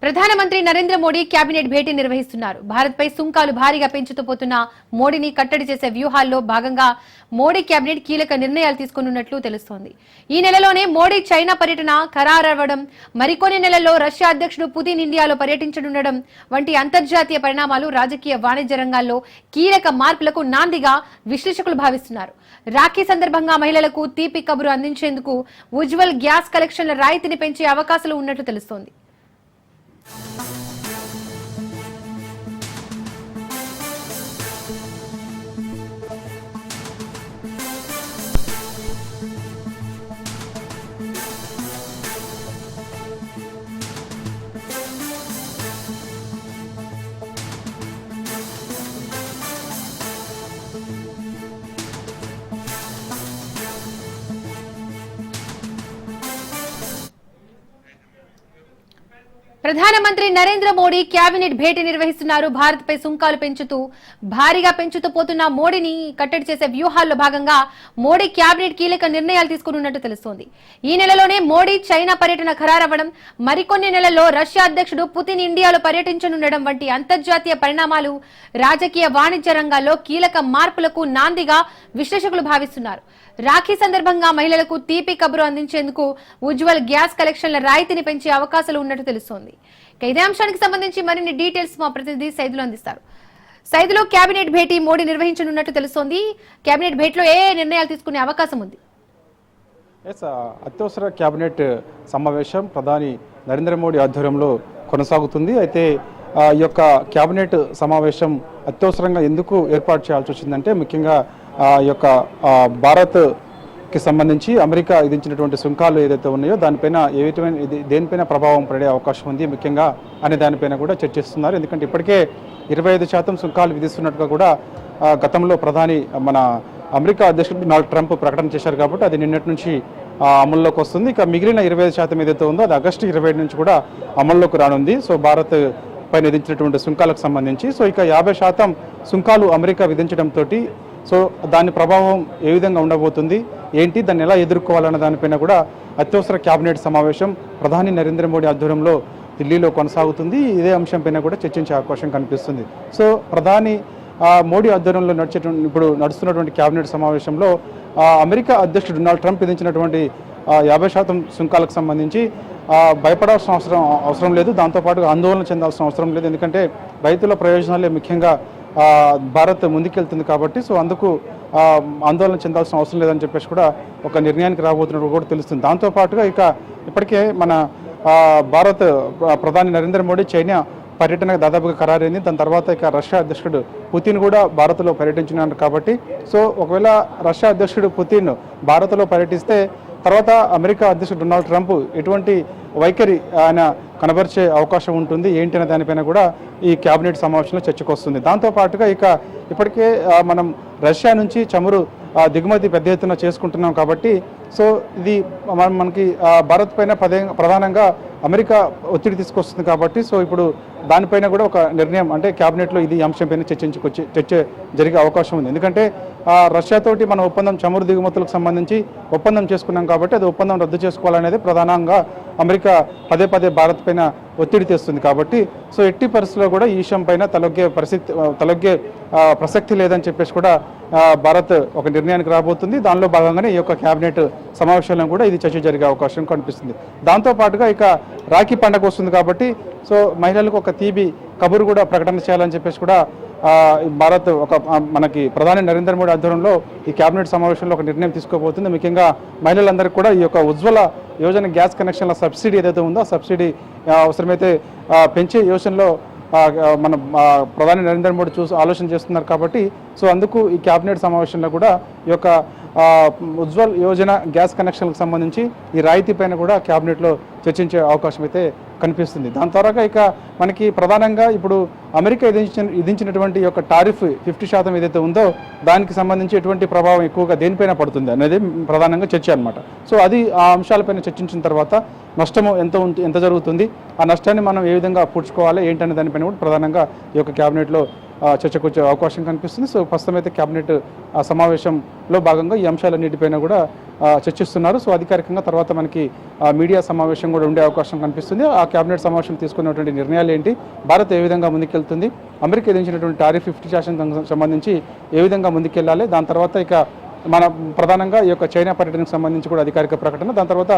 ప్రధానమంత్రి నరేంద్ర మోడీ కేబినెట్ భేటీ నిర్వహిస్తున్నారు. భారత్పై సుంకాలు భారీగా పెంచుతూ పోతున్న మోడీని కట్టడి చేసే వ్యూహాల్లో భాగంగా మోడీ కేబినెట్ కీలక నిర్ణయాలు తీసుకున్నట్లు తెలుస్తోంది. ఈ నెలలోనే మోడీ చైనా పర్యటన ఖరారవ్వడం, మరికొన్ని నెలల్లో రష్యా అధ్యక్షుడు పుతిన్ ఇండియాలో పర్యటించనుండడం వంటి అంతర్జాతీయ పరిణామాలు రాజకీయ వాణిజ్య రంగాల్లో కీలక మార్పులకు నాందిగా విశ్లేషకులు భావిస్తున్నారు. రాఖీ సందర్భంగా మహిళలకు తీపి కబురు అందించేందుకు ఉజ్వల్ గ్యాస్ కలెక్షన్ల రాయితీని పెంచే అవకాశాలు ఉన్నట్లు తెలుస్తోంది. ప్రధానమంత్రి నరేంద్ర మోడీ కేబినెట్ భేటీ నిర్వహిస్తున్నారు. భారత్పై సుంకాలు భారీగా పెంచుతూ పోతున్న మోడీని కట్టడి చేసే వ్యూహాల్లో భాగంగా మోడీ కేబినెట్ కీలక నిర్ణయాలు తీసుకున్నట్టు తెలుస్తోంది. ఈ నెలలోనే మోడీ చైనా పర్యటన ఖరారవ్వడం, మరికొన్ని నెలల్లో రష్యా అధ్యక్షుడు పుతిన్ ఇండియాలో పర్యటించనుండడం వంటి అంతర్జాతీయ పరిణామాలు రాజకీయ వాణిజ్య రంగాల్లో కీలక మార్పులకు నాందిగా విశ్లేషకులు భావిస్తున్నారు. రాఖీ సందర్భంగా మహిళలకు తీపి కబురు అందించేందుకు ఉజ్వల్ గ్యాస్ కలెక్షన్ల రాయితీని పెంచే అవకాశాలు ఉన్నట్టు తెలుస్తోంది. ఇదే అంశానికి సంబంధించి మరిన్ని డీటెయిల్స్ మా ప్రతినిధి సైదులు అందిస్తారు. సైదులు, కేబినెట్ భేటీ మోడీ నిర్వహించనున్నట్టు తెలుస్తోంది. కేబినెట్ భేటీలో ఏ నిర్ణయాలు తీసుకునే అవకాశం ఉంది? అత్యవసర కేబినెట్ సమావేశం ప్రధాని నరేంద్ర మోడీ ఆధ్వర్యంలో కొనసాగుతుంది. అయితే ఈ యొక్క కేబినెట్ సమావేశం అత్యవసరంగా ఎందుకు ఏర్పాటు చేయాల్సి వచ్చిందంటే, ముఖ్యంగా ఈ యొక్క భారత్కి సంబంధించి అమెరికా విధించినటువంటి సుంకాలు ఏదైతే ఉన్నాయో దానిపైన దేనిపైన ప్రభావం పడే అవకాశం ఉంది ముఖ్యంగా అనే దానిపైన కూడా చర్చిస్తున్నారు. ఎందుకంటే ఇప్పటికే 25% సుంకాలు విధిస్తున్నట్టుగా కూడా గతంలో ప్రధాని మన అమెరికా అధ్యక్షుడు డొనాల్డ్ ట్రంప్ ప్రకటన చేశారు. కాబట్టి అది నిన్నటి నుంచి అమల్లోకి వస్తుంది. ఇక మిగిలిన 25% ఏదైతే ఉందో అది ఆగస్టు 27 నుంచి కూడా అమల్లోకి రానుంది. సో భారత్ పైన విధించినటువంటి సుంకాలకు సంబంధించి ఇక 50% సుంకాలు అమెరికా విధించడంతో దాని ప్రభావం ఏ విధంగా ఉండబోతుంది, ఏంటి, దాన్ని ఎలా ఎదుర్కోవాలన్న దానిపైన కూడా అత్యవసర కేబినెట్ సమావేశం ప్రధాని నరేంద్ర మోడీ ఆధ్వర్యంలో ఢిల్లీలో కొనసాగుతుంది. ఇదే అంశంపైన కూడా చర్చించే అవకాశం కనిపిస్తుంది. ప్రధాని మోడీ ఆధ్వర్యంలో ఇప్పుడు నడుస్తున్నటువంటి కేబినెట్ సమావేశంలో అమెరికా అధ్యక్షుడు డొనాల్డ్ ట్రంప్ విధించినటువంటి 50% సుంకాలకు సంబంధించి భయపడాల్సిన అవసరం లేదు, దాంతోపాటు ఆందోళన చెందాల్సిన అవసరం లేదు. ఎందుకంటే రైతుల ప్రయోజనాలే ముఖ్యంగా భారత్ ముందుకెళ్తుంది కాబట్టి అందుకు ఆందోళన చెందాల్సిన అవసరం లేదని చెప్పేసి కూడా ఒక నిర్ణయానికి రాబోతున్నట్టు కూడా తెలుస్తుంది. దాంతోపాటుగా ఇప్పటికే మన భారత్ ప్రధాని నరేంద్ర మోడీ చైనా పర్యటన దాదాపుగా ఖరారైంది. దాని తర్వాత రష్యా అధ్యక్షుడు పుతిన్ కూడా భారత్లో పర్యటించినారు. కాబట్టి ఒకవేళ రష్యా అధ్యక్షుడు పుతిన్ భారత్లో పర్యటిస్తే తర్వాత అమెరికా అధ్యక్షుడు డొనాల్డ్ ట్రంప్ ఎటువంటి వైఖరి ఆయన కనబరిచే అవకాశం ఉంటుంది, ఏంటి అనే దానిపైన కూడా ఈ కేబినెట్ సమావేశంలో చర్చకు వస్తుంది. దాంతోపాటుగా ఇప్పటికే మనం రష్యా నుంచి చమురు దిగుమతి పెద్ద ఎత్తున చేసుకుంటున్నాం. కాబట్టి ఇది మనకి భారత్ పైన ప్రధానంగా అమెరికా ఒత్తిడి తీసుకొస్తుంది. కాబట్టి ఇప్పుడు దానిపైన కూడా ఒక నిర్ణయం అంటే కేబినెట్లో ఇది అంశంపైన చర్చ జరిగే అవకాశం ఉంది. ఎందుకంటే రష్యాతోటి మన ఒప్పందం చమురు దిగుమతులకు సంబంధించి ఒప్పందం చేసుకున్నాం. కాబట్టి అది ఒప్పందం రద్దు చేసుకోవాలనేది ప్రధానంగా అమెరికా పదే భారత్ పైన ఒత్తిడి తెస్తుంది. కాబట్టి ఎట్టి పరిస్థితుల్లో కూడా ఈ విషయం పైన తలొగ్గే ప్రసక్తి లేదని చెప్పేసి కూడా భారత్ ఒక నిర్ణయానికి రాబోతుంది. దానిలో భాగంగానే ఈ యొక్క కేబినెట్ సమావేశంలో కూడా ఇది చర్చ జరిగే అవకాశం కనిపిస్తుంది. దాంతోపాటుగా రాఖీ పండుగ వస్తుంది. కాబట్టి మహిళలకు ఒక తీపి కబురు కూడా ప్రకటన చేయాలని చెప్పేసి కూడా భారత్ మనకి ప్రధాని నరేంద్ర మోడీ ఆధ్వర్యంలో ఈ కేబినెట్ సమావేశంలో ఒక నిర్ణయం తీసుకోబోతుంది. ముఖ్యంగా మహిళలందరికీ కూడా ఈ యొక్క ఉజ్వల యోజన గ్యాస్ కనెక్షన్ల సబ్సిడీ ఏదైతే ఉందో ఆ సబ్సిడీ అవసరమైతే పెంచే యోజనలో మన ప్రధాని నరేంద్ర మోడీ ఆలోచన చేస్తున్నారు. కాబట్టి అందుకు ఈ కేబినెట్ సమావేశంలో కూడా ఈ యొక్క ఉజ్వల్ యోజన గ్యాస్ కనెక్షన్లకు సంబంధించి ఈ రాయితీ పైన కూడా కేబినెట్లో చర్చించే అవకాశం అయితే కనిపిస్తుంది. దాని తర్వాత మనకి ప్రధానంగా ఇప్పుడు అమెరికా విధించినటువంటి యొక్క టారిఫ్ 50% ఏదైతే ఉందో దానికి సంబంధించి ఎటువంటి ప్రభావం ఎక్కువగా దేనిపైన పడుతుంది అనేది ప్రధానంగా చర్చ అనమాట. అది ఆ అంశాలపైన చర్చించిన తర్వాత నష్టము ఎంత జరుగుతుంది, ఆ నష్టాన్ని మనం ఏ విధంగా పూడ్చుకోవాలి ఏంటనే దానిపైన కూడా ప్రధానంగా ఈ యొక్క కేబినెట్లో చర్చకు వచ్చే అవకాశం కనిపిస్తుంది. సో ప్రస్తుతం అయితే కేబినెట్ సమావేశంలో భాగంగా ఈ అంశాలన్నిటిపైన కూడా చర్చిస్తున్నారు. సో అధికారికంగా తర్వాత మనకి మీడియా సమావేశం కూడా ఉండే అవకాశం కనిపిస్తుంది. ఆ కేబినెట్ సమావేశం తీసుకున్నటువంటి నిర్ణయాలు ఏంటి, భారత్ ఏ విధంగా ముందుకెళ్తుంది, అమెరికా విధించినటువంటి టారిఫ్ 50% సంబంధించి ఏ విధంగా ముందుకెళ్లాలి, దాని తర్వాత ఇక మన ప్రధానంగా ఈ యొక్క చైనా పర్యటనకు సంబంధించి కూడా అధికారిక ప్రకటన, దాని తర్వాత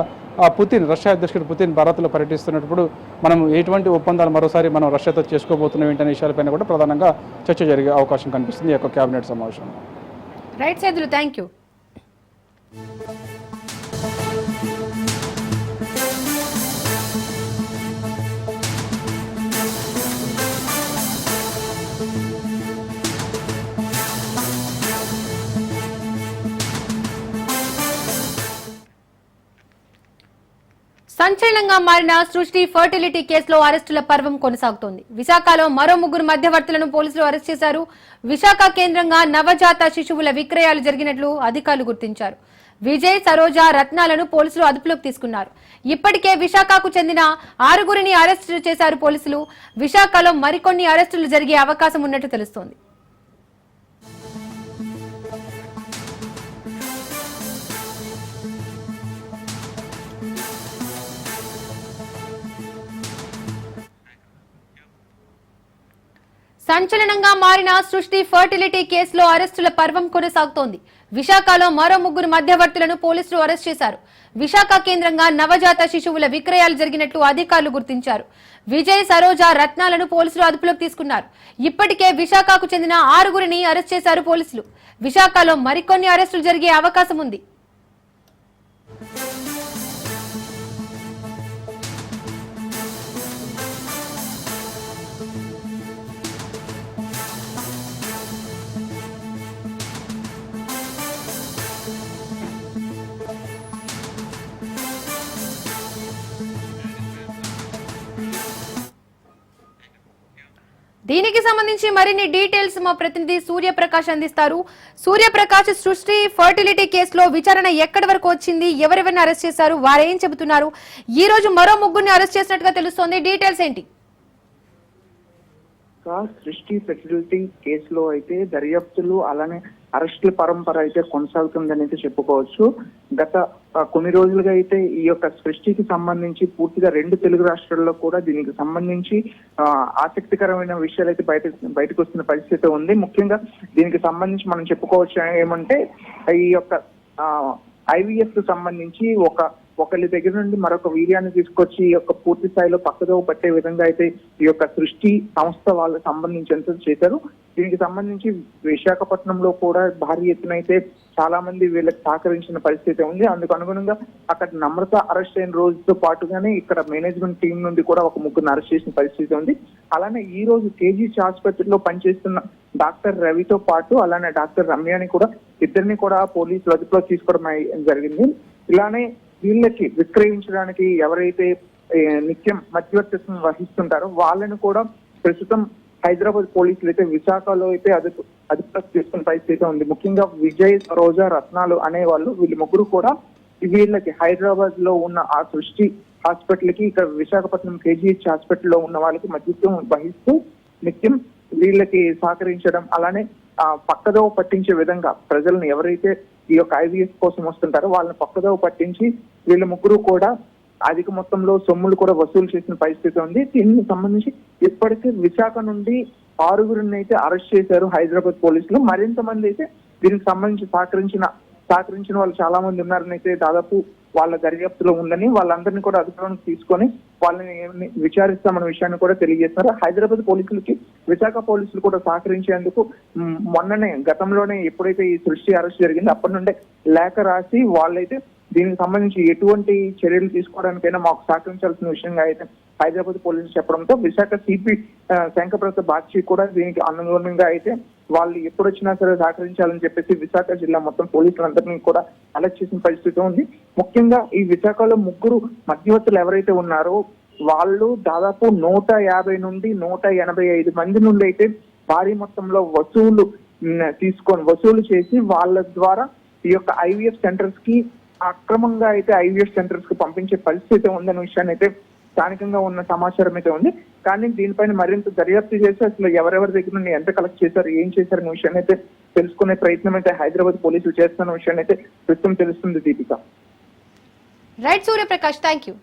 రష్యా అధ్యక్షుడు పుతిన్ భారత్లో పర్యటిస్తున్నప్పుడు మనం ఎటువంటి ఒప్పందాలు మరోసారి మనం రష్యాతో చేసుకోబోతున్నాం ఏంటనే విషయాలపైన కూడా ప్రధానంగా చర్చ జరిగే అవకాశం కనిపిస్తుంది ఈ యొక్క కేబినెట్ సమావేశంలో. Right Saidulu, thank you. సంచలనంగా మారిన సృష్టి ఫర్టిలిటీ కేసులో అరెస్టుల పర్వం కొనసాగుతోంది. విశాఖలో మరో 3 మధ్యవర్తులను పోలీసులు అరెస్ట్ చేశారు. విశాఖ కేంద్రంగా నవజాత శిశువుల విక్రయాలు జరిగినట్లు అధికారులు గుర్తించారు. విజయ్, సరోజ, రత్నాలను పోలీసులు అదుపులోకి తీసుకున్నారు. ఇప్పటికే విశాఖకు చెందిన 6గురిని అరెస్టు చేశారు పోలీసులు. విశాఖలో మరికొన్ని అరెస్టులు జరిగే అవకాశం ఉన్నట్టు తెలుస్తోంది. సంచలనంగా మారిన సృష్టి ఫర్టిలిటీ కేసులో అరెస్టుల పర్వం కొనసాగుతోంది. విశాఖలో మరో 3 మధ్యవర్తులను పోలీసులు అరెస్ట్ చేశారు. విశాఖ కేంద్రంగా నవజాత శిశువుల విక్రయాలు జరిగినట్లు అధికారులు గుర్తించారు. విజయ్, సరోజ, రత్నాలను పోలీసులు అదుపులోకి తీసుకున్నారు. ఇప్పటికే విశాఖకు చెందిన 6గురిని అరెస్ట్ చేశారు పోలీసులు. విశాఖలో మరికొన్ని అరెస్టులు జరిగే అవకాశం ఉంది. దీనికి సంబంధించి మరిన్ని డీటెయిల్స్ మా ప్రతినిధి సూర్యప్రకాష్ అందిస్తారు. సూర్యప్రకాష్, సృష్టి ఫర్టిలిటీ కేసులో విచారణ ఎక్కడి వరకు వచ్చింది, ఎవరెవరిని అరెస్ట్ చేశారు, వారేం చెబుతున్నారు? ఈ రోజు మరో 3గురిని అరెస్ట్ చేసినట్టుగా తెలుస్తోంది. డీటెయిల్స్ ఏంటి? సృష్టి ఫెర్టిలిటీ కేసులో అయితే దర్యాప్తులు అలానే అరెస్టుల పరంపర అయితే కొనసాగుతుందని అయితే చెప్పుకోవచ్చు. గత కొన్ని రోజులుగా అయితే ఈ యొక్క సృష్టికి సంబంధించి పూర్తిగా 2 తెలుగు రాష్ట్రాల్లో కూడా దీనికి సంబంధించి ఆసక్తికరమైన విషయాలు అయితే బయటకు వస్తున్న పరిస్థితి ఉంది. ముఖ్యంగా దీనికి సంబంధించి మనం చెప్పుకోవచ్చు ఏమంటే ఈ యొక్క IVF కు సంబంధించి ఒకరి దగ్గర నుండి మరొక వీర్యాన్ని తీసుకొచ్చి ఈ యొక్క పూర్తి స్థాయిలో పక్కదోవ పట్టే విధంగా అయితే ఈ యొక్క సృష్టి సంస్థ వాళ్ళకి సంబంధించినంత చేశారు. దీనికి సంబంధించి విశాఖపట్నంలో కూడా భారీ ఎత్తున అయితే చాలా మంది వీళ్ళకి సహకరించిన పరిస్థితి ఉంది. అందుకు అనుగుణంగా అక్కడ నమ్రత అరెస్ట్ అయిన రోజుతో పాటుగానే ఇక్కడ మేనేజ్మెంట్ టీం నుండి కూడా ఒక 3గురిని అరెస్ట్ చేసిన పరిస్థితి ఉంది. అలానే ఈ రోజు KGH ఆసుపత్రిలో పనిచేస్తున్న డాక్టర్ రవితో పాటు అలానే డాక్టర్ రమ్యని కూడా ఇద్దరిని కూడా పోలీసులు అదుపులో తీసుకోవడం జరిగింది. ఇలానే వీళ్ళకి విక్రయించడానికి ఎవరైతే నిత్యం మధ్యవర్తిత్వం వహిస్తుంటారో వాళ్ళని కూడా ప్రస్తుతం హైదరాబాద్ పోలీసులు అయితే విశాఖలో అయితే అదుపులోకి తీసుకున్న పరిస్థితి ఉంది. ముఖ్యంగా విజయ్, సరోజ, రత్నాలు అనేవాళ్ళు వీళ్ళు 3 కూడా వీళ్ళకి హైదరాబాద్ లో ఉన్న ఆ సృష్టి హాస్పిటల్ కి ఇక్కడ విశాఖపట్నం KGH హాస్పిటల్లో ఉన్న వాళ్ళకి మధ్యత్వం వహిస్తూ నిత్యం వీళ్ళకి సహకరించడం అలానే పక్కదోవ పట్టించే విధంగా ప్రజలను ఎవరైతే ఈ యొక్క IVF కోసం వస్తుంటారో వాళ్ళని పక్కదోవ పట్టించి వీళ్ళ 3 కూడా అధిక మొత్తంలో సొమ్ములు కూడా వసూలు చేసిన పరిస్థితి ఉంది. దీనికి సంబంధించి ఇప్పటికే విశాఖ నుండి 6గురిని అయితే అరెస్ట్ చేశారు హైదరాబాద్ పోలీసులు. మరింత మంది అయితే దీనికి సంబంధించి సహకరించిన వాళ్ళు చాలా మంది ఉన్నారని అయితే దాదాపు వాళ్ళ దర్యాప్తులో ఉందని వాళ్ళందరినీ కూడా అధికారంలోకి తీసుకొని వాళ్ళని విచారిస్తామన్న విషయాన్ని కూడా తెలియజేస్తున్నారు. హైదరాబాద్ పోలీసులకి విశాఖ పోలీసులు కూడా సహకరించేందుకు గతంలోనే ఎప్పుడైతే ఈ సృష్టి అరెస్ట్ జరిగిందో అప్పటి నుండే లేఖ రాసి వాళ్ళైతే దీనికి సంబంధించి ఎటువంటి చర్యలు తీసుకోవడానికైనా మాకు సహకరించాల్సిన విషయంగా అయితే హైదరాబాద్ పోలీసులు చెప్పడంతో విశాఖ సిపి శంకరప్రసాద్ బాక్షి కూడా దీనికి అనుగుణంగా అయితే వాళ్ళు ఎప్పుడొచ్చినా సరే సహకరించాలని చెప్పేసి విశాఖ జిల్లా మొత్తం పోలీసులందరినీ కూడా అలర్ట్ చేసిన పరిస్థితి ఉంది. ముఖ్యంగా ఈ విశాఖలో 3 మధ్యవర్తులు ఎవరైతే ఉన్నారో వాళ్ళు దాదాపు 150 నుండి 185 మంది నుండి అయితే భారీ మొత్తంలో వసూలు చేసి వాళ్ళ ద్వారా ఈ యొక్క IVF సెంటర్స్ కి అక్రమంగా అయితే IVF సెంటర్స్ కి పంపించే పరిస్థితి ఉందనే విషయాన్ని అయితే స్థానికంగా ఉన్న సమాచారం అయితే ఉంది. కానీ దీనిపైన మరింత దర్యాప్తు చేసి అసలు ఎవరెవరి దగ్గర నుండి ఎంత కలెక్ట్ చేశారు, ఏం చేశారనే విషయాన్ని అయితే తెలుసుకునే ప్రయత్నం అయితే హైదరాబాద్ పోలీసులు చేస్తున్న విషయాన్ని అయితే ప్రస్తుతం తెలుస్తుంది Deepika. Right Suryaprakash, thank you.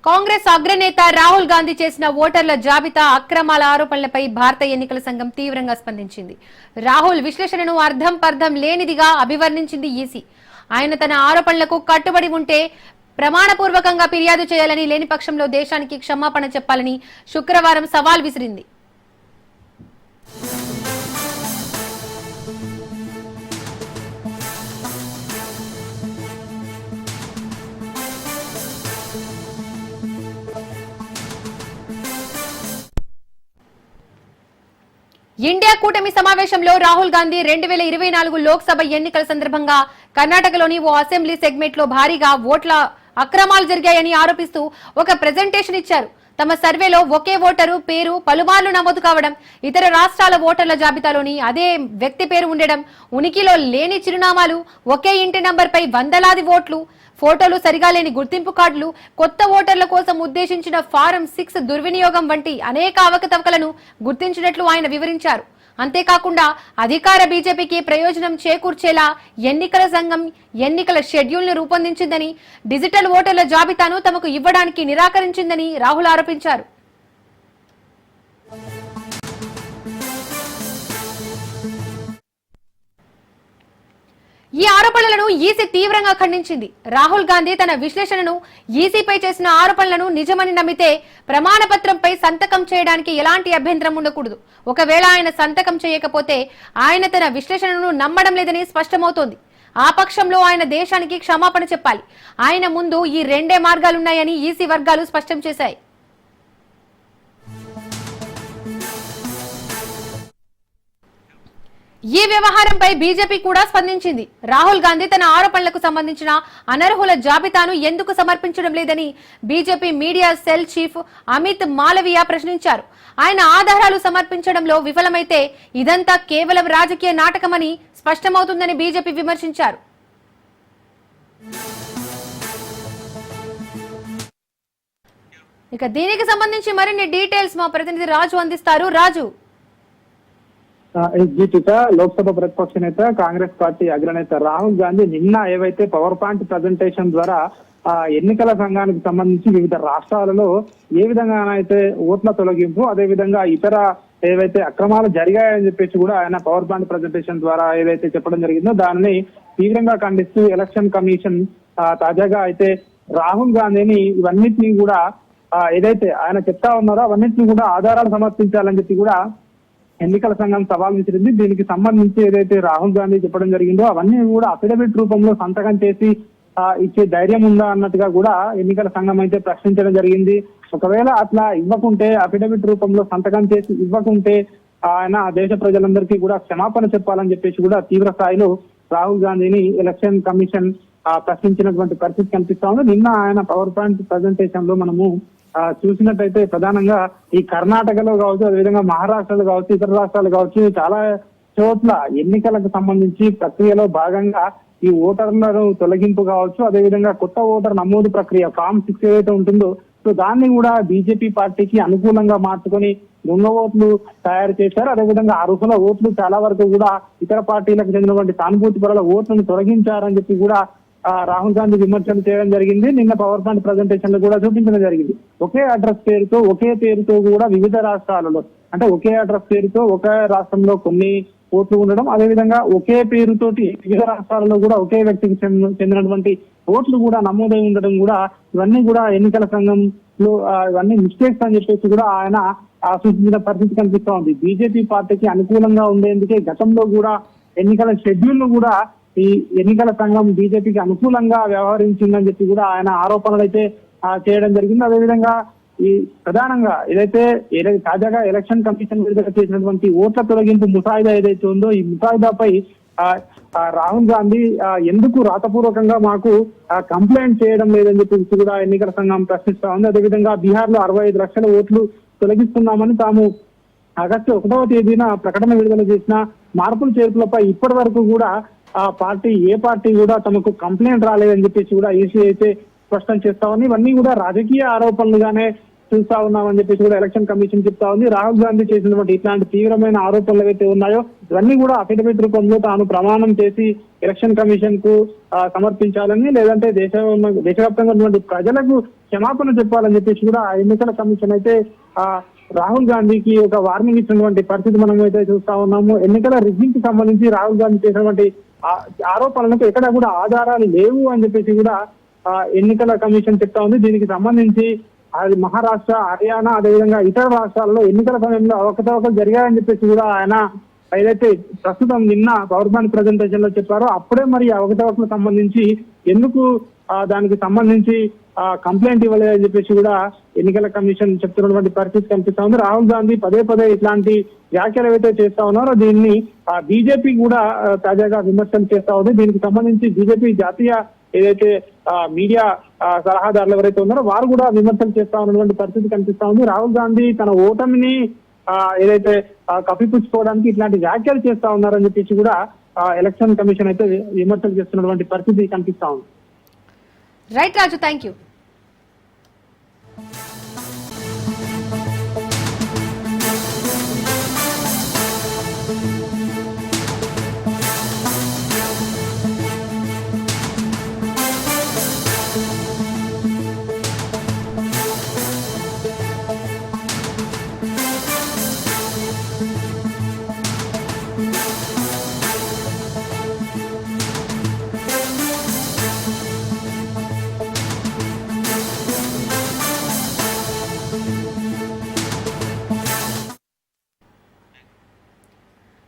Congress అగ్రనేత రాహుల్ గాంధీ చేసిన ఓటర్ల జాబితా అక్రమాల ఆరోపణలపై భారత ఎన్నికల సంఘం తీవ్రంగా స్పందించింది. రాహుల్ విశ్లేషణను అర్థం పర్థం లేనిదిగా అభివర్ణించింది ఈసీ. ఆయన తన ఆరోపణలకు కట్టుబడి ఉంటే ప్రమాణపూర్వకంగా ఫిర్యాదు చేయాలని, లేని పక్షంలో దేశానికి క్షమాపణ చెప్పాలని శుక్రవారం సవాల్ విసిరింది. ఇండియా కూటమి సమావేశంలో రాహుల్ గాంధీ 2024 లోక్సభ ఎన్నికల సందర్భంగా కర్ణాటకలోని ఓ అసెంబ్లీ సెగ్మెంట్ లో భారీగా ఓట్ల అక్రమాలు జరిగాయని ఆరోపిస్తూ ఒక ప్రెజెంటేషన్ ఇచ్చారు. తమ సర్వేలో ఒకే ఓటరు పేరు పలుమార్లు నమోదు కావడం, ఇతర రాష్ట్రాల ఓటర్ల జాబితాలోని అదే వ్యక్తి పేరు ఉండడం, ఉనికిలో లేని చిరునామాలు, ఒకే ఇంటి నంబర్పై వందలాది ఓట్లు, ఫోటోలు సరిగా లేని గుర్తింపు కార్డులు, కొత్త ఓటర్ల కోసం ఉద్దేశించిన ఫారం 6 దుర్వినియోగం వంటి అనేక అవకతవకలను గుర్తించినట్లు ఆయన వివరించారు. అంతేకాకుండా అధికార బీజేపీకి ప్రయోజనం చేకూర్చేలా ఎన్నికల సంఘం ఎన్నికల షెడ్యూల్ ను రూపొందించిందని, డిజిటల్ ఓటర్ల జాబితాను తమకు ఇవ్వడానికి నిరాకరించిందని రాహుల్ ఆరోపించారు. ఈ ఆరోపణలను ఈసీ తీవ్రంగా ఖండించింది. రాహుల్ గాంధీ తన విశ్లేషణను ఈసీపై చేసిన ఆరోపణలను నిజమని నమ్మితే ప్రమాణపత్రంపై సంతకం చేయడానికి ఎలాంటి అభ్యంతరం ఉండకూడదు. ఒకవేళ ఆయన సంతకం చేయకపోతే ఆయన తన విశ్లేషణను నమ్మడం లేదని స్పష్టమవుతోంది. ఆ పక్షంలో ఆయన దేశానికి క్షమాపణ చెప్పాలి. ఆయన ముందు ఈ 2 మార్గాలున్నాయని ఈసీ వర్గాలు స్పష్టం చేశాయి. ఈ వ్యవహారంపై బీజేపీ కూడా స్పందించింది. రాహుల్ గాంధీ తన ఆరోపణలకు సంబంధించిన అనర్హుల జాబితాను ఎందుకు సమర్పించడం లేదని BJP media cell chief Amit Malviya ప్రశ్నించారు. ఆయన ఆధారాలు సమర్పించడంలో విఫలమైతే ఇదంతా కేవలం రాజకీయ నాటకమని స్పష్టమవుతుందని బీజేపీ విమర్శించారు. ఇక దీనికి సంబంధించి మరిన్ని డీటెయిల్స్ మా ప్రతినిధి రాజు అందిస్తారు. రాజు, దీపిక, లోక్సభ ప్రతిపక్ష నేత కాంగ్రెస్ పార్టీ అగ్రనేత రాహుల్ గాంధీ నిన్న ఏవైతే పవర్ పాయింట్ ప్రజెంటేషన్ ద్వారా ఎన్నికల సంఘానికి సంబంధించి వివిధ రాష్ట్రాలలో ఏ విధంగానైతే ఓట్ల తొలగింపు, అదే విధంగా ఇతర ఏవైతే అక్రమాలు జరిగాయని చెప్పేసి కూడా ఆయన పవర్ పాయింట్ ప్రజెంటేషన్ ద్వారా ఏదైతే చెప్పడం జరిగిందో దానిని తీవ్రంగా ఖండిస్తూ ఎలక్షన్ కమిషన్ తాజాగా అయితే రాహుల్ గాంధీని ఇవన్నిటినీ కూడా ఏదైతే ఆయన చెప్తా ఉన్నారో అవన్నిటినీ కూడా ఆధారాలు సమర్పించాలని చెప్పి కూడా ఎన్నికల సంఘం సవాల్ విసిరింది. దీనికి సంబంధించి ఏదైతే రాహుల్ గాంధీ చెప్పడం జరిగిందో అవన్నీ కూడా అఫిడవిట్ రూపంలో సంతకం చేసి ఇచ్చే ధైర్యం ఉందా అన్నట్టుగా కూడా ఎన్నికల సంఘం అయితే ప్రశ్నించడం జరిగింది. ఒకవేళ అట్లా ఇవ్వకుంటే, అఫిడవిట్ రూపంలో సంతకం చేసి ఇవ్వకుంటే ఆయన దేశ ప్రజలందరికీ కూడా క్షమాపణ చెప్పాలని చెప్పేసి కూడా తీవ్ర స్థాయిలో రాహుల్ గాంధీని ఎలక్షన్ కమిషన్ ప్రశ్నించినటువంటి పరిస్థితి కనిపిస్తా ఉంది. నిన్న ఆయన పవర్ పాయింట్ ప్రజెంటేషన్ లో మనము చూసినట్టయితే ప్రధానంగా ఈ కర్ణాటకలో కావచ్చు, అదేవిధంగా మహారాష్ట్రలో కావచ్చు, ఇతర రాష్ట్రాలు కావచ్చు, చాలా చోట్ల ఎన్నికలకు సంబంధించి ప్రక్రియలో భాగంగా ఈ ఓటర్లను తొలగింపు కావచ్చు, అదేవిధంగా కొత్త ఓటర్ నమోదు ప్రక్రియ ఫామ్ 6 ఏదైతే ఉంటుందో సో దాన్ని కూడా బీజేపీ పార్టీకి అనుకూలంగా మార్చుకొని దొంగ ఓట్లు తయారు చేశారు. అదేవిధంగా అర్హుల ఓట్లు చాలా వరకు కూడా ఇతర పార్టీలకు చెందినటువంటి సానుభూతి పరుల ఓట్లను తొలగించారని చెప్పి కూడా రాహుల్ గాంధీ విమర్శలు చేయడం జరిగింది. నిన్న పవర్ పాయింట్ ప్రజెంటేషన్ లో కూడా చూపించడం జరిగింది. ఒకే అడ్రస్ పేరుతో, ఒకే పేరుతో కూడా వివిధ రాష్ట్రాలలో, అంటే ఒకే అడ్రస్ పేరుతో ఒకే రాష్ట్రంలో కొన్ని ఓట్లు ఉండడం, అదేవిధంగా ఒకే పేరుతోటి వివిధ రాష్ట్రాలలో కూడా ఒకే వ్యక్తికి చెందినటువంటి ఓట్లు కూడా నమోదై ఉండడం కూడా ఇవన్నీ కూడా ఎన్నికల సంఘంలో ఇవన్నీ మిస్టేక్స్ అని చెప్పేసి కూడా ఆయన సూచించిన పరిస్థితి కనిపిస్తా ఉంది. బీజేపీ పార్టీకి అనుకూలంగా ఉండేందుకే గతంలో కూడా ఎన్నికల షెడ్యూల్ ను కూడా ఈ ఎన్నికల సంఘం బీజేపీకి అనుకూలంగా వ్యవహరించిందని చెప్పి కూడా ఆయన ఆరోపణలు అయితే చేయడం జరిగింది. అదేవిధంగా ఈ ప్రధానంగా ఏదైతే తాజాగా ఎలక్షన్ కమిషన్ విడుదల చేసినటువంటి ఓట్ల తొలగింపు ముసాయిదా ఏదైతే ఉందో ఈ ముసాయిదాపై రాహుల్ గాంధీ ఎందుకు రాతపూర్వకంగా మాకు కంప్లైంట్ చేయడం లేదని చెప్పి కూడా ఎన్నికల సంఘం ప్రశ్నిస్తా ఉంది. అదేవిధంగా బీహార్ లో 65 లక్షల ఓట్లు తొలగిస్తున్నామని తాము ఆగస్టు 1వ తేదీన ప్రకటన విడుదల చేసిన మార్పులు చేర్పులపై ఇప్పటి వరకు కూడా ఏ పార్టీ కూడా తమకు కంప్లైంట్ రాలేదని చెప్పేసి కూడా ఈసీ అయితే స్పష్టం చేస్తా ఉంది. ఇవన్నీ కూడా రాజకీయ ఆరోపణలుగానే చూస్తా ఉన్నామని చెప్పేసి కూడా ఎలక్షన్ కమిషన్ చెప్తా ఉంది. రాహుల్ గాంధీ చేసినటువంటి ఇట్లాంటి తీవ్రమైన ఆరోపణలు ఏవైతే ఉన్నాయో ఇవన్నీ కూడా అఫిడవిట్ రూపంలో తాను ప్రమాణం చేసి ఎలక్షన్ కమిషన్ కు సమర్పించాలని, లేదంటే దేశవ్యాప్తంగా ఉన్నటువంటి ప్రజలకు క్షమాపణ చెప్పాలని చెప్పేసి కూడా ఎన్నికల కమిషన్ అయితే రాహుల్ గాంధీకి ఒక వార్నింగ్ ఇచ్చినటువంటి పరిస్థితి మనం అయితే చూస్తా ఉన్నాము. ఎన్నికల రిగ్గింగ్ కి సంబంధించి రాహుల్ గాంధీ చేసినటువంటి ఆరోపణలకు ఎక్కడ కూడా ఆధారాలు లేవు అని చెప్పేసి కూడా ఎన్నికల కమిషన్ చెప్తా ఉంది. దీనికి సంబంధించి అది మహారాష్ట్ర, హర్యానా, అదేవిధంగా ఇతర రాష్ట్రాల్లో ఎన్నికల సమయంలో అవకతవకలు జరిగాయని చెప్పేసి కూడా ఆయన ఏదైతే ప్రస్తుతం నిన్న పవర్ పాయింట్ ప్రెజెంటేషన్ లో చెప్పారో అప్పుడే మరి అవకతవకలకు సంబంధించి ఎందుకు దానికి సంబంధించి కంప్లైంట్ ఇవ్వలేదని చెప్పేసి కూడా ఎన్నికల కమిషన్ చెప్తున్నటువంటి పరిస్థితి కనిపిస్తా ఉంది. రాహుల్ గాంధీ పదే ఇట్లాంటి వ్యాఖ్యలు ఏవైతే చేస్తా ఉన్నారో దీన్ని బీజేపీ కూడా తాజాగా విమర్శలు చేస్తా ఉంది. దీనికి సంబంధించి బీజేపీ జాతీయ ఏదైతే మీడియా సలహాదారులు ఎవరైతే ఉన్నారో వారు కూడా విమర్శలు చేస్తా ఉన్నటువంటి పరిస్థితి కనిపిస్తా ఉంది. రాహుల్ గాంధీ తన ఓటమిని ఏదైతే కప్పిపుచ్చుకోవడానికి ఇట్లాంటి వ్యాఖ్యలు చేస్తా ఉన్నారని చెప్పేసి కూడా ఎలక్షన్ కమిషన్ అయితే విమర్శలు చేస్తున్నటువంటి పరిస్థితి కనిపిస్తా ఉంది. Right Raju, thank you.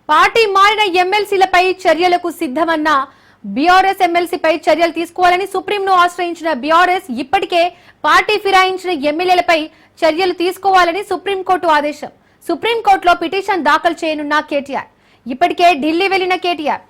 Party మారిన ఎమ్మెల్సీలపై చర్యలకు సిద్ధమన్న బీఆర్ఎస్ ఎమ్మెల్సీపై చర్యలు తీసుకోవాలని సుప్రీంను ఆశ్రయించిన బీఆర్ఎస్ ఇప్పటికే పార్టీ ఫిరాయించిన ఎమ్మెల్యేలపై చర్యలు తీసుకోవాలని సుప్రీంకోర్టు ఆదేశం. సుప్రీంకోర్టులో పిటిషన్ దాఖలు చేయనున్న కేటీఆర్. ఇప్పటికే ఢిల్లీ వెళ్లిన కేటీఆర్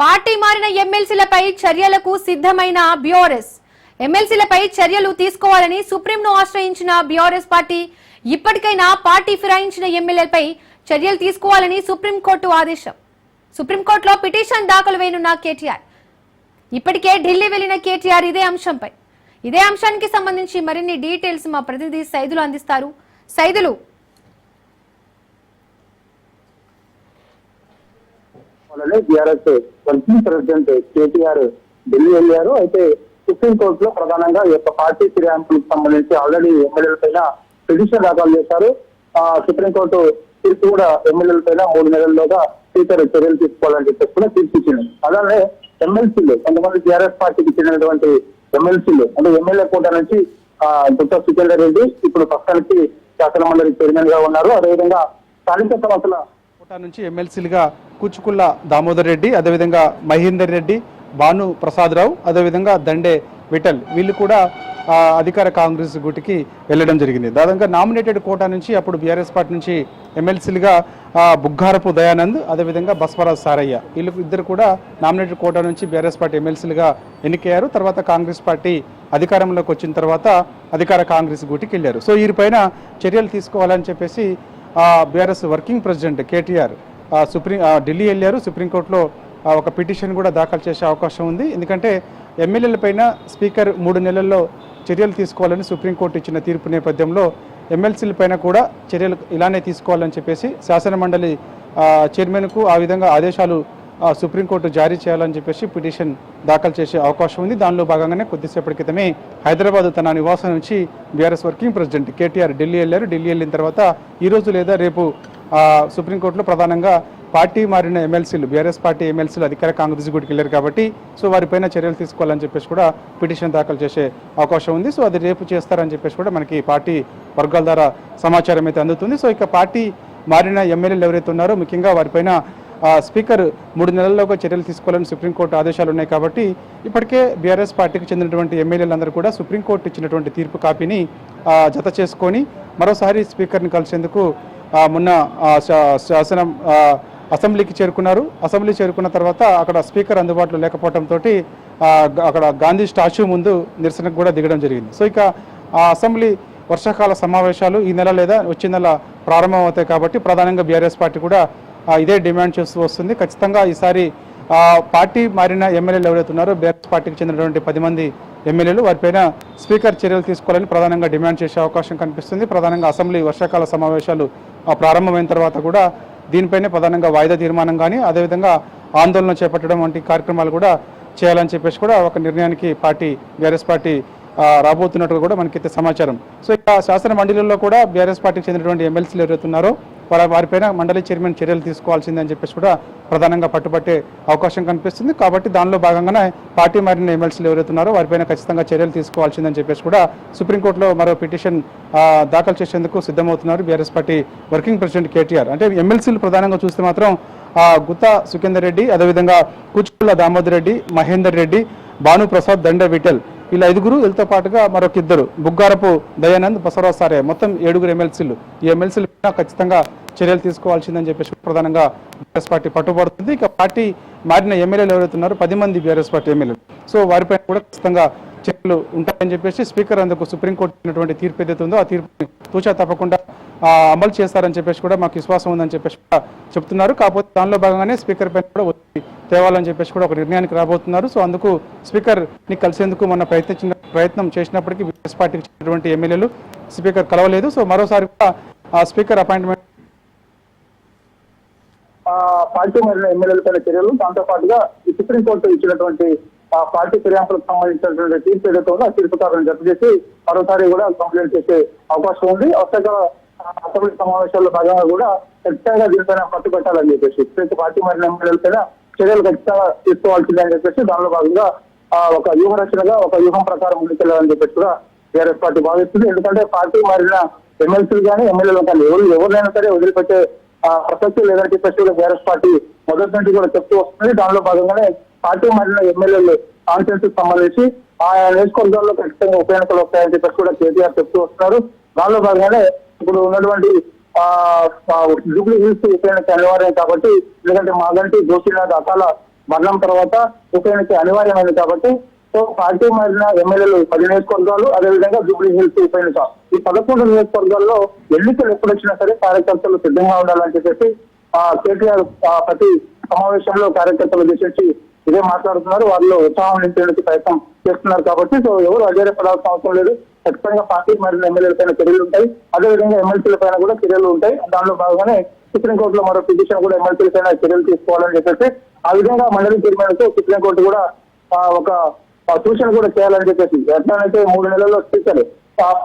పార్టీ మారిన ఎమ్మెల్సీలపై చర్యలకు సిద్ధమైన బీఆర్ఎస్ ఎమ్మెల్సీలపై చర్యలు తీసుకోవాలని సుప్రీంను ఆశ్రయించిన బీఆర్ఎస్ పార్టీ ఇప్పటికైనా పార్టీ ఫిరాయించిన ఎమ్మెల్యేలపై చర్యలు తీసుకోవాలని సుప్రీంకోర్టు ఆదేశం. సుప్రీంకోర్టులో పిటిషన్ దాఖలు వేయనున్న కేటీఆర్. ఇప్పటికే ఢిల్లీ వెళ్లిన కేటీఆర్ ఇదే అంశానికి సంబంధించి మరిన్ని డీటెయిల్స్ మా ప్రతినిధి సైదులు అందిస్తారు. Saidulu, BRS working president KTR Delhi వెళ్ళారు. అయితే సుప్రీంకోర్టులో ప్రధానంగా ఈ యొక్క పార్టీ ఫిరాయింపులకు సంబంధించి ఆల్రెడీ ఎమ్మెల్యేల పైన పిటిషన్ దాఖలు చేశారు. సుప్రీంకోర్టు తీర్పు కూడా ఎమ్మెల్యేల పైన 3 నెలల్లోగా స్పీకర్ చర్యలు తీసుకోవాలని చెప్పేసి కూడా తీర్పిచ్చింది. అలానే ఎమ్మెల్సీలు కొంతమంది టీఆర్ఎస్ పార్టీకి చెందినటువంటి ఎమ్మెల్సీలు అంటే ఎమ్మెల్యే కోట నుంచి గుత్తా సుఖేందర్ రెడ్డి ఇప్పుడు ప్రస్తుతానికి శాసన మండలి చైర్మన్ గా ఉన్నారు. అదేవిధంగా స్థానిక సంస్థల నుంచి ఎమ్మెల్సీలుగా కూచుకుల్ల దామోదర్ రెడ్డి, అదేవిధంగా మహేందర్ రెడ్డి, భాను ప్రసాదరావు, అదేవిధంగా దండే విఠల్ వీళ్ళు కూడా అధికార కాంగ్రెస్ గుటికి వెళ్ళడం జరిగింది. దాదాపుగా నామినేటెడ్ కోటా నుంచి అప్పుడు బీఆర్ఎస్ పార్టీ నుంచి ఎమ్మెల్సీలుగా బుగ్గారపు దయానంద్, అదేవిధంగా బస్వరాజ్ సారయ్య వీళ్ళు ఇద్దరు కూడా నామినేటెడ్ కోటా నుంచి బీఆర్ఎస్ పార్టీ ఎమ్మెల్సీలుగా ఎన్నికయ్యారు. తర్వాత కాంగ్రెస్ పార్టీ అధికారంలోకి వచ్చిన తర్వాత అధికార కాంగ్రెస్ గుటికి వెళ్ళారు. సో వీరిపైన చర్యలు తీసుకోవాలని చెప్పేసి BRS working president KTR Delhi వెళ్ళారు. సుప్రీంకోర్టులో ఒక పిటిషన్ కూడా దాఖలు చేసే అవకాశం ఉంది. ఎందుకంటే ఎమ్మెల్యేలపైన స్పీకర్ 3 నెలల్లో చర్యలు తీసుకోవాలని సుప్రీంకోర్టు ఇచ్చిన తీర్పు నేపథ్యంలో ఎమ్మెల్సీలపైన కూడా చర్యలు ఇలానే తీసుకోవాలని చెప్పేసి శాసన మండలి చైర్మన్కు ఆ విధంగా ఆదేశాలు సుప్రీంకోర్టు జారీ చేయాలని చెప్పేసి పిటిషన్ దాఖలు చేసే అవకాశం ఉంది. దానిలో భాగంగానే కొద్దిసేపటి క్రితమే హైదరాబాద్ తన నివాసం నుంచి BRS working president KTR Delhi వెళ్ళారు. ఢిల్లీ వెళ్ళిన తర్వాత ఈరోజు లేదా రేపు సుప్రీంకోర్టులో ప్రధానంగా పార్టీ మారిన ఎమ్మెల్సీలు బీఆర్ఎస్ పార్టీ ఎమ్మెల్సీలు అధికార కాంగ్రెస్ గుడికి వెళ్ళారు కాబట్టి సో వారిపైన చర్యలు తీసుకోవాలని చెప్పేసి కూడా పిటిషన్ దాఖలు చేసే అవకాశం ఉంది. సో అది రేపు చేస్తారని చెప్పేసి కూడా మనకి పార్టీ వర్గాల ద్వారా సమాచారం అయితే అందుతుంది. సో ఇక పార్టీ మారిన ఎమ్మెల్యేలు ఎవరైతే ఉన్నారో ముఖ్యంగా వారిపైన స్పీకర్ 3 నెలల్లోగా చర్యలు తీసుకోవాలని సుప్రీంకోర్టు ఆదేశాలు ఉన్నాయి కాబట్టి ఇప్పటికే బీఆర్ఎస్ పార్టీకి చెందినటువంటి ఎమ్మెల్యేలందరూ కూడా సుప్రీంకోర్టు ఇచ్చినటువంటి తీర్పు కాపీని జత చేసుకొని మరోసారి స్పీకర్ని కలిసేందుకు మొన్న శాసనం అసెంబ్లీకి చేరుకున్నారు. అసెంబ్లీ చేరుకున్న తర్వాత అక్కడ స్పీకర్ అందుబాటులో లేకపోవడంతో అక్కడ గాంధీ స్టాచ్యూ ముందు నిరసనకు కూడా దిగడం జరిగింది. సో ఇక అసెంబ్లీ వర్షాకాల సమావేశాలు ఈ నెల లేదా వచ్చే నెల ప్రారంభం అవుతాయి కాబట్టి ప్రధానంగా బీఆర్ఎస్ పార్టీ కూడా ఇదే డిమాండ్ చేస్తూ వస్తుంది. ఖచ్చితంగా ఈసారి పార్టీ మారిన ఎమ్మెల్యేలు ఎవరైతే ఉన్నారో బీఆర్ఎస్ పార్టీకి చెందినటువంటి 10 మంది ఎమ్మెల్యేలు వారిపైన స్పీకర్ చర్యలు తీసుకోవాలని ప్రధానంగా డిమాండ్ చేసే అవకాశం కనిపిస్తుంది. ప్రధానంగా అసెంబ్లీ వర్షాకాల సమావేశాలు ప్రారంభమైన తర్వాత కూడా దీనిపైనే ప్రధానంగా వాయిదా తీర్మానం కానీ అదేవిధంగా ఆందోళన చేపట్టడం వంటి కార్యక్రమాలు కూడా చేయాలని చెప్పేసి కూడా ఒక నిర్ణయానికి బీఆర్ఎస్ పార్టీ రాబోతున్నట్టుగా కూడా మనకైతే సమాచారం. సో ఇక శాసన మండలిలో కూడా బీఆర్ఎస్ పార్టీకి చెందినటువంటి ఎమ్మెల్సీలు ఎవరైతున్నారో వారిపైన మండలి చైర్మన్ చర్యలు తీసుకోవాల్సిందని చెప్పేసి కూడా ప్రధానంగా పట్టుబట్టే అవకాశం కనిపిస్తుంది. కాబట్టి దానిలో భాగంగానే పార్టీ మారిన ఎమ్మెల్సీలు ఎవరైతున్నారో వారిపైన ఖచ్చితంగా చర్యలు తీసుకోవాల్సిందని చెప్పేసి కూడా సుప్రీంకోర్టులో మరో పిటిషన్ దాఖలు చేసేందుకు సిద్ధమవుతున్నారు BRS party working president KTR. అంటే ఎమ్మెల్సీలు ప్రధానంగా చూస్తే మాత్రం గుత్తా సుఖేందర్ రెడ్డి, అదేవిధంగా కూచుకుల్ల దామోదర్ రెడ్డి, మహేందర్ రెడ్డి, భానుప్రసాద్, దండ విఠల్ వీళ్ళ 5 వీళ్ళతో పాటుగా మరొక 2 బుగ్గారపు దయానంద్, బసవరాజ్ సారే మొత్తం 7 ఎమ్మెల్సీలు. ఈ ఎమ్మెల్సీలు ఖచ్చితంగా చర్యలు తీసుకోవాల్సిందని చెప్పేసి ప్రధానంగా బీఆర్ఎస్ పార్టీ పట్టుబడుతుంది. ఇక పార్టీ మారిన ఎమ్మెల్యేలు ఎవరైతున్నారో 10 మంది బీఆర్ఎస్ పార్టీ ఎమ్మెల్యేలు. సో వారిపైన కూడా ఖచ్చితంగా చర్యలు ఉంటాయని చెప్పేసి స్పీకర్ అందుకు సుప్రీంకోర్టు ఇచ్చినటువంటి తీర్పు ఏదైతే ఉందో ఆ తీర్పుని తూచా తప్పకుండా అమలు చేస్తారని చెప్పేసి కూడా మాకు విశ్వాసం ఉందని చెప్పేసి కూడా చెప్తున్నారు. కాకపోతే దానిలో భాగంగానే స్పీకర్ పైన కూడా ఒత్తిడి తేవాలని చెప్పేసి కూడా ఒక నిర్ణయానికి రాబోతున్నారు. సో అందుకు స్పీకర్ని కలిసేందుకు మొన్న ప్రయత్నం చేసినప్పటికీ బీఆర్ఎస్ పార్టీకి చెందినటువంటి ఎమ్మెల్యేలు స్పీకర్ కలవలేదు. సో మరోసారి కూడా స్పీకర్ అపాయింట్మెంట్ పార్టీ మారిన ఎమ్మెల్యేలపైన చర్యలు, దాంతో పాటుగా ఈ సుప్రీంకోర్టు ఇచ్చినటువంటి పార్టీ ఫిర్యాదులకు సంబంధించినటువంటి తీర్పు ఏదైతే ఉందో ఆ తీర్పుకారులను జత చేసి మరోసారి కూడా కంప్లైంట్ చేసే అవకాశం ఉంది. వరుసగా అసెంబ్లీ సమావేశాల్లో భాగంగా కూడా ఖచ్చితంగా దీనిపైన పట్టుబట్టాలని చెప్పేసి ప్రతి పార్టీ మారిన ఎమ్మెల్యేలపైన చర్యలు ఖచ్చితంగా తీసుకోవాల్సిందని చెప్పేసి దానిలో భాగంగా ఒక వ్యూహ రచనగా ఒక వ్యూహం ప్రకారం ముందుకెళ్లాలని చెప్పేసి కూడా బీఆర్ఎస్ పార్టీ భావిస్తుంది. ఎందుకంటే పార్టీ మారిన ఎమ్మెల్సీలు కానీ ఎమ్మెల్యేలు కానీ ఎవరినైనా సరే వదిలిపెట్టే ప్రసక్తి లేదని చెప్పేసి కూడా బీఆర్ఎస్ పార్టీ మొదటి నుంచి కూడా చెప్తూ వస్తుంది. దానిలో భాగంగానే పార్టీ మారిన ఎమ్మెల్యేలు కాన్ఫరెన్స్ కి సంబంధించి ఆయా నియోజకవర్గాల్లో ఖచ్చితంగా ఉప ఎన్నికలు వస్తాయని చెప్పేసి కూడా కేటీఆర్ చెప్తూ వస్తున్నారు. దానిలో భాగంగానే ఇప్పుడు ఉన్నటువంటి జూబ్లీ హిల్స్ ఉప ఎన్నిక అనివార్యం కాబట్టి, ఎందుకంటే మాగంటి గోపీనాథ్ అకాల మరణం తర్వాత ఉప ఎన్నిక అనివార్యమైంది కాబట్టి సో పార్టీ మారిన ఎమ్మెల్యేలు 10 నియోజకవర్గాలు, అదేవిధంగా జూబ్లీ హిల్స్ ఉప ఎన్నిక ఈ 11 నియోజకవర్గాల్లో ఎన్నికలు ఎప్పుడు వచ్చినా సరే కార్యకర్తలు సిద్ధంగా ఉండాలని చెప్పేసి కేటీఆర్ ప్రతి సమావేశంలో కార్యకర్తలు చేసేసి ఇదే మాట్లాడుతున్నారు. వాళ్ళు ఉత్సాహం నింపేందుకు ప్రయత్నం చేస్తున్నారు కాబట్టి సో ఎవరు అజేయపడాల్సిన అవసరం లేదు. ఖచ్చితంగా పార్టీ మారిన ఎమ్మెల్యేల పైన చర్యలు ఉంటాయి, అదేవిధంగా ఎమ్మెల్సీల పైన కూడా చర్యలు ఉంటాయి. దానిలో భాగంగానే సుప్రీంకోర్టులో మరో పిటిషన్ కూడా ఎమ్మెల్సీల పైన చర్యలు తీసుకోవాలని చెప్పేసి ఆ విధంగా మండలి తీర్మానంతో సుప్రీంకోర్టు కూడా ఒక సూచన కూడా చేయాలని చెప్పేసి ఎట్లానైతే 3 నెలల్లో స్పీకర్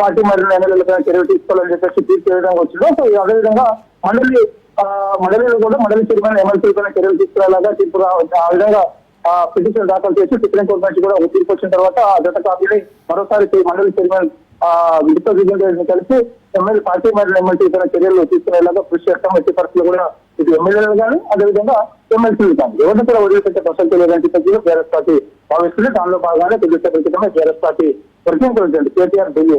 పార్టీ మారిన ఎమ్మెల్యేల పైన చర్యలు తీసుకోవాలని చెప్పేసి తీర్పు చేయడం వచ్చిందో సో అదేవిధంగా మండలిలో కూడా మండలి తీర్మానం ఎమ్మెల్సీల పైన చర్యలు తీసుకునేలాగా తీర్పు ఆ విధంగా పిటిషన్ దాఖలు చేసి సుప్రీంకోర్టు నుంచి కూడా ఒక తీర్పు వచ్చిన తర్వాత ఆ జత కాపీని మరోసారి మండలి చైర్మన్ విజయ్ కలిసి పార్టీ మారిన ఎమ్మెల్సీ పైన చర్యలు తీసుకునేలాగా కృషి చేస్తాం. ఎట్టి పరిస్థితులు కూడా ఇటు ఎమ్మెల్యేలు కానీ అదేవిధంగా ఎమ్మెల్సీలు కానీ ఎవరిని కూడా వదిలిపెట్టే ప్రసక్తి లేదని చెప్పి బీఆర్ఎస్ పార్టీ భావిస్తుంది. దానిలో భాగంగానే కొద్దిసేపటికమే BRS party working president KTR Delhi.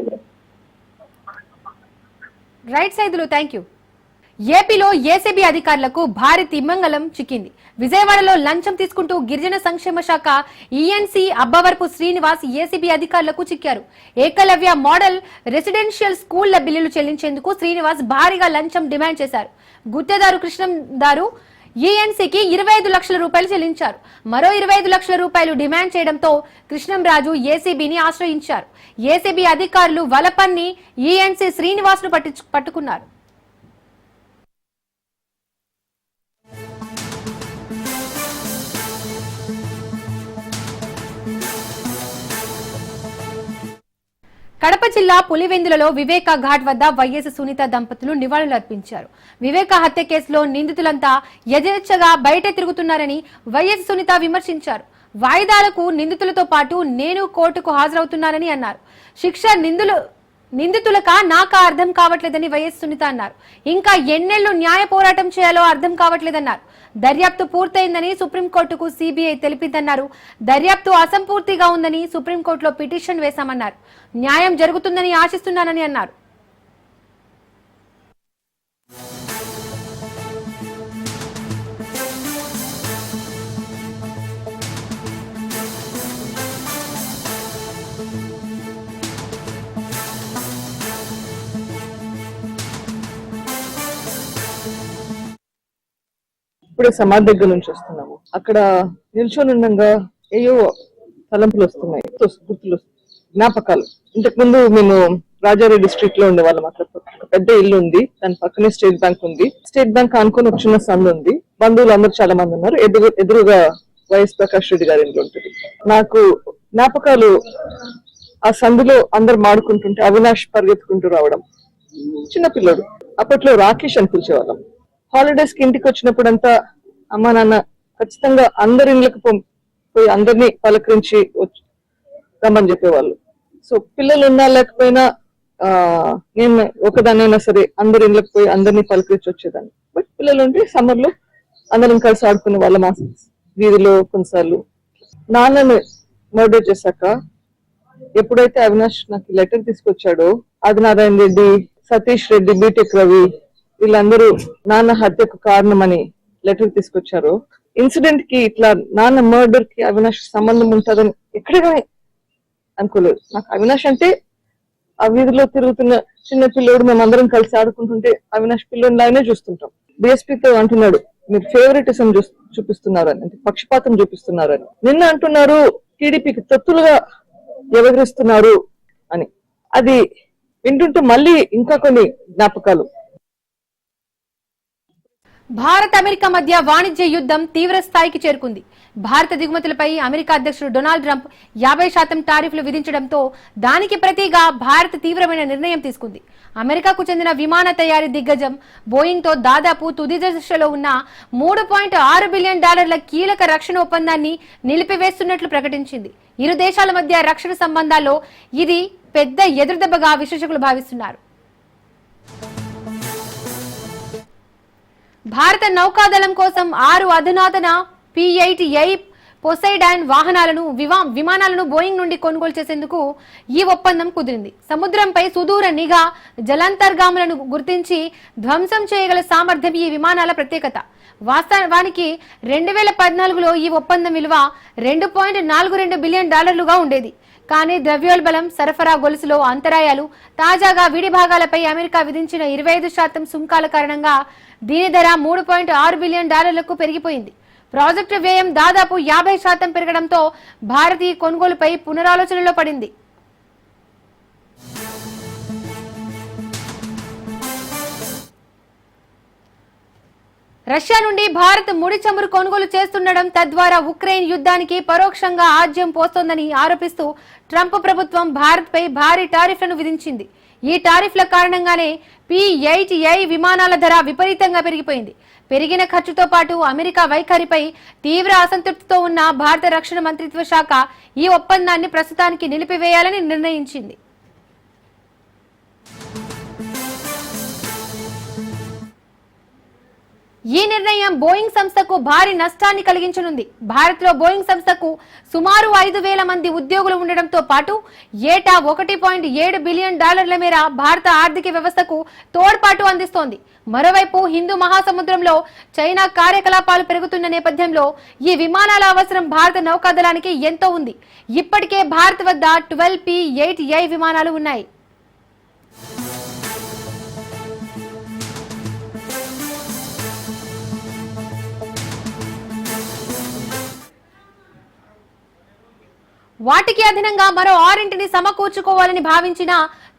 Right Saidulu, thank you. ఏపీలో ఏసీబీ అధికారులకు భారీ తిమ్మంగళం చిక్కింది. విజయవాడలో లంచం తీసుకుంటూ గిరిజన సంక్షేమ శాఖ ఈఎన్సీ అబ్బవరపు శ్రీనివాస్ ఏసీబీ అధికారులకు చిక్కారు. ఏకలవ్య మోడల్ రెసిడెన్షియల్ స్కూళ్ల బిల్లులు చెల్లించేందుకు శ్రీనివాస్ భారీగా లంచం డిమాండ్ చేశారు. గుత్తేదారు కృష్ణందారు ఈఎన్సీకి 25 లక్షల రూపాయలు చెల్లించారు. మరో 25 లక్షల రూపాయలు డిమాండ్ చేయడంతో కృష్ణంరాజు ఏసీబీని ఆశ్రయించారు. ఏసీబీ అధికారులు వలపన్ని ఈఎన్సీ శ్రీనివాస్ ను పట్టుకున్నారు. కడప జిల్లా పులివెందులలో వివేక ఘాట్ వద్ద వైఎస్ సునీత దంపతులు నివాళులర్పించారు. వివేక హత్య కేసులో నిందితులంతా యథేచ్ఛగా బయట తిరుగుతున్నారని వైఎస్ సునీత విమర్శించారు. వాయిదాలకు నిందితులతో పాటు నేను కోర్టుకు హాజరవుతున్నానని అన్నారు. శిక్ష నిందితులకా నాకా అర్థం కావట్లేదని వైఎస్ సునీత అన్నారు. ఇంకా ఎన్నేళ్లు న్యాయ పోరాటం చేయాలో అర్థం కావట్లేదన్నారు. దర్యాప్తు పూర్తయిందని సుప్రీంకోర్టుకు సిబిఐ తెలిపిందన్నారు. దర్యాప్తు అసంపూర్తిగా ఉందని సుప్రీంకోర్టులో పిటిషన్ వేశామన్నారు. న్యాయం జరుగుతుందని ఆశిస్తున్నానని అన్నారు. ఇప్పుడే సమాధి దగ్గర నుంచి వస్తున్నాము. అక్కడ నిల్చొని ఉండగా ఏయో తలంపులు వస్తున్నాయి, గుర్తులు, జ్ఞాపకాలు. ఇంతకు ముందు మేము రాజారెడ్డి స్ట్రీట్ లో ఉండేవాళ్ళం. అక్కడ ఒక పెద్ద ఇల్లు ఉంది, దాని పక్కనే స్టేట్ బ్యాంక్ ఉంది. స్టేట్ బ్యాంక్ అనుకుని ఒక చిన్న సందు ఉంది. బంధువులు అందరూ చాలా మంది ఉన్నారు. ఎదురుగా వైఎస్ ప్రకాష్ రెడ్డి గారి ఇంట్లో ఉంటుంది. నాకు జ్ఞాపకాలు ఆ సందులో అందరు మాడుకుంటుంటే అవినాష్ పరిగెత్తుకుంటూ రావడం. చిన్నపిల్లడు, అప్పట్లో రాకేష్ అని పిలిచేవాళ్ళం. హాలిడేస్ కి ఇంటికి వచ్చినప్పుడంతా అమ్మ నాన్న ఖచ్చితంగా అందరి ఇళ్ళకి పోయి అందరినీ పలకరించి రమ్మని చెప్పేవాళ్ళు. సో పిల్లలు ఉన్నా లేకపోయినా నేను ఒకదానైనా సరే అందరి ఇళ్ళకి పోయి అందరినీ పలకరించి వచ్చేదాన్ని. బట్ పిల్లలు ఉంటే సమ్మర్ లో అందరం కలిసి ఆడుకునే వాళ్ళ మా వీధిలో. కొన్నిసార్లు నాన్నని మర్డర్ చేశాక ఎప్పుడైతే అవినాష్ నాకు లెటర్ తీసుకొచ్చాడో, ఆదినారాయణ రెడ్డి, సతీష్ రెడ్డి, బీటెక్ రవి వీళ్ళందరూ నాన్న హత్యకు కారణమని లెటర్ తీసుకొచ్చారు. ఇన్సిడెంట్ కి ఇట్లా నాన్న మర్డర్ కి అవినాష్ సంబంధం ఉంటుందని ఎక్కడే అనుకోలేదు. నాకు అవినాష్ అంటే ఆ వీధిలో తిరుగుతున్న చిన్న పిల్లోడు, మేమందరం కలిసి ఆడుకుంటుంటే అవినాష్ పిల్లోడిలాగానే చూస్తుంటాం. డిఎస్పీతో అంటున్నాడు, మీరు ఫేవరెటిజం చూపిస్తున్నారని, అంటే పక్షపాతం చూపిస్తున్నారని. నిన్న అంటున్నారు టీడీపీకి తొత్తులుగా వ్యవహరిస్తున్నారు అని. అది వింటుంటే మళ్ళీ ఇంకా కొన్ని జ్ఞాపకాలు. భారత్ అమెరికా మధ్య వాణిజ్య యుద్ధం తీవ్ర స్థాయికి చేరుకుంది. భారత దిగుమతులపై అమెరికా అధ్యక్షుడు డొనాల్డ్ ట్రంప్ 50% టారిఫ్లు విధించడంతో దానికి ప్రతిగా భారత్ తీవ్రమైన నిర్ణయం తీసుకుంది. అమెరికాకు చెందిన విమాన తయారీ దిగ్గజం బోయింగ్ తో దాదాపు తుది దశలో ఉన్న $3.6 బిలియన్ కీలక రక్షణ ఒప్పందాన్ని నిలిపివేస్తున్నట్లు ప్రకటించింది. ఇరు దేశాల మధ్య రక్షణ సంబంధాల్లో ఇది పెద్ద ఎదురుదెబ్బగా విశ్లేషకులు భావిస్తున్నారు. భారత నౌకాదళం కోసం 6 అధునాతన P-8A పొసైడాన్ విమానాలను బోయింగ్ నుండి కొనుగోలు చేసేందుకు ఈ ఒప్పందం కుదిరింది. సముద్రంపై సుదూర నిఘా, జలాంతర్గాములను గుర్తించి ధ్వంసం చేయగల సామర్థ్యం ఈ విమానాల ప్రత్యేకత. వాస్తవానికి 2014లో ఈ ఒప్పందం విలువ $2.42 బిలియన్ ఉండేది. కానీ ద్రవ్యోల్బణం, సరఫరా గొలుసులో అంతరాయాలు, తాజాగా విడి భాగాలపై అమెరికా విధించిన 25% సుంకాల కారణంగా దీని ధర $3.6 బిలియన్ పెరిగిపోయింది. ప్రాజెక్టు వ్యయం దాదాపు 50% పెరగడంతో భారత్ ఈ కొనుగోలుపై పునరాలోచనలో పడింది. రష్యా నుండి భారత్ ముడి చమురు కొనుగోలు చేస్తుండడం, తద్వారా ఉక్రెయిన్ యుద్ధానికి పరోక్షంగా ఆజ్యం పోస్తోందని ఆరోపిస్తూ ట్రంప్ ప్రభుత్వం భారత్ పై భారీ టారిఫ్లను విధించింది. ఈ టారిఫ్ల కారణంగానే P-8A విమానాల ధర విపరీతంగా పెరిగిపోయింది. పెరిగిన ఖర్చుతో పాటు అమెరికా వైఖరిపై తీవ్ర అసంతృప్తితో ఉన్న భారత రక్షణ మంత్రిత్వ శాఖ ఈ ఒప్పందాన్ని ప్రస్తుతానికి నిలిపివేయాలని నిర్ణయించింది. ఈ నిర్ణయం బోయింగ్ సంస్థకు భారీ నష్టాన్ని కలిగించనుంది. భారత్ లో బోయింగ్ సంస్థకు సుమారు 5,000 మంది ఉద్యోగులు ఉండడంతో పాటు ఏటా $1.7 బిలియన్ మేర భారత ఆర్థిక వ్యవస్థకు తోడ్పాటు అందిస్తోంది. మరోవైపు హిందూ మహాసముద్రంలో చైనా కార్యకలాపాలు పెరుగుతున్న నేపథ్యంలో ఈ విమానాల అవసరం భారత నౌకాదళానికి ఎంతో ఉంది. ఇప్పటికే భారత్ వద్ద 12 P-8A విమానాలు ఉన్నాయి. వాటికి అదనంగా మరో 6ని సమకూర్చుకోవాలని భావించిన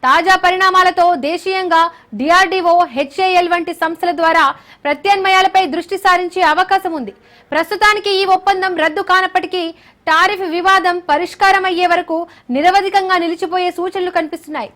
తాజా పరిణామాలతో దేశీయంగా డిఆర్డీఓ, హెచ్ఏఎల్ వంటి సంస్థల ద్వారా ప్రత్యామ్నాయాలపై దృష్టి సారించే అవకాశం ఉంది. ప్రస్తుతానికి ఈ ఒప్పందం రద్దు కానప్పటికీ టారిఫ్ వివాదం పరిష్కారం అయ్యే వరకు నిరవధికంగా నిలిచిపోయే సూచనలు కనిపిస్తున్నాయి.